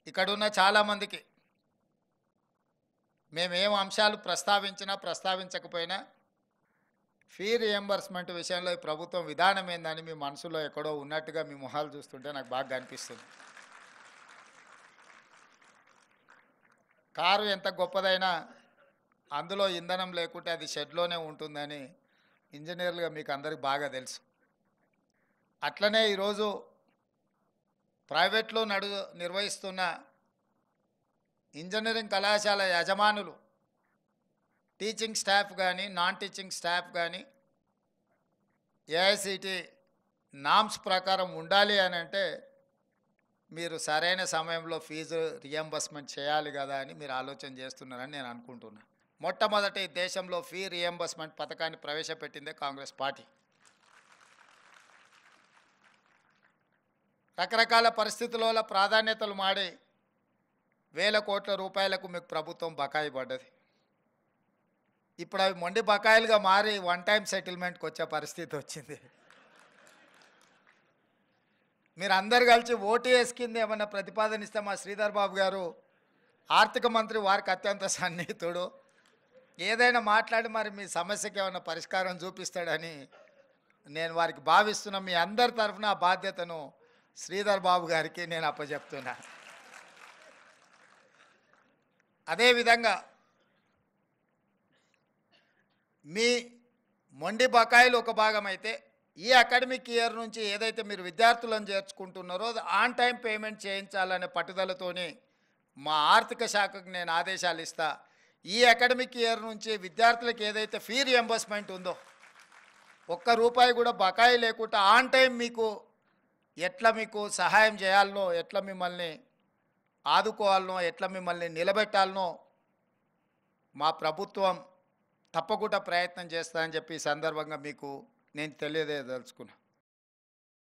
ఇక్కడున్న చాలామందికి మేమేం అంశాలు ప్రస్తావించినా ప్రస్తావించకపోయినా ఫీ రియంబర్స్మెంట్ విషయంలో ఈ ప్రభుత్వం విధానం ఏందని మీ మనసులో ఎక్కడో ఉన్నట్టుగా మీ మొహాలు చూస్తుంటే నాకు బాగా అనిపిస్తుంది. కారు ఎంత గొప్పదైనా అందులో ఇంధనం లేకుంటే అది షెడ్లోనే ఉంటుందని ఇంజనీర్లుగా మీకు అందరికి బాగా తెలుసు. అట్లనే ఈరోజు ప్రైవేట్లో నిర్వహిస్తున్న ఇంజనీరింగ్ కళాశాల యజమానులు టీచింగ్ స్టాఫ్ కానీ నాన్ టీచింగ్ స్టాఫ్ కానీ ఏఐసిటి నామ్స్ ప్రకారం ఉండాలి అని అంటే మీరు సరైన సమయంలో ఫీజు రియంబర్స్మెంట్ చేయాలి కదా అని మీరు ఆలోచన చేస్తున్నారని నేను అనుకుంటున్నాను. మొట్టమొదటి దేశంలో ఫీ రియంబర్స్మెంట్ పథకాన్ని ప్రవేశపెట్టిందే కాంగ్రెస్ పార్టీ. రకరకాల పరిస్థితుల ప్రాధాన్యతలు మాడి వేల కోట్ల రూపాయలకు మీకు ప్రభుత్వం బకాయి పడ్డది. ఇప్పుడు అవి మొండి బకాయిలుగా మారి వన్ టైం సెటిల్మెంట్కి వచ్చే పరిస్థితి వచ్చింది. మీరు అందరు కలిసి ఓటీఎస్ కింద ఏమన్నా ప్రతిపాదన ఇస్తే మా శ్రీధర్ బాబు గారు ఆర్థిక మంత్రి వారికి అత్యంత సన్నిహితుడు, ఏదైనా మాట్లాడి మరి మీ సమస్యకి ఏమైనా పరిష్కారం చూపిస్తాడని నేను వారికి భావిస్తున్నా. మీ అందరి తరఫున ఆ బాధ్యతను శ్రీధర్ బాబు గారికి నేను అప్పచెప్తున్నా. అదేవిధంగా మీ మొండి బకాయిలు ఒక భాగం అయితే ఈ అకాడమిక్ ఇయర్ నుంచి ఏదైతే మీరు విద్యార్థులను చేర్చుకుంటున్నారో ఆన్ టైం పేమెంట్ చేయించాలనే పట్టుదలతోని మా ఆర్థిక శాఖకు నేను ఆదేశాలు ఇస్తా. ఈ అకాడమిక్ ఇయర్ నుంచి విద్యార్థులకు ఏదైతే ఫీ రియంబర్స్మెంట్ ఉందో ఒక్క రూపాయి కూడా బకాయి లేకుండా ఆన్ టైం మీకు ఎట్లా మీకు సహాయం చేయాలనో, ఎట్లా మిమ్మల్ని ఆదుకోవాలనో, ఎట్లా మిమ్మల్ని నిలబెట్టాలనో మా ప్రభుత్వం తప్పకుండా ప్రయత్నం చేస్తానని చెప్పి ఈ సందర్భంగా మీకు నేను తెలియజేయదలుచుకున్నా.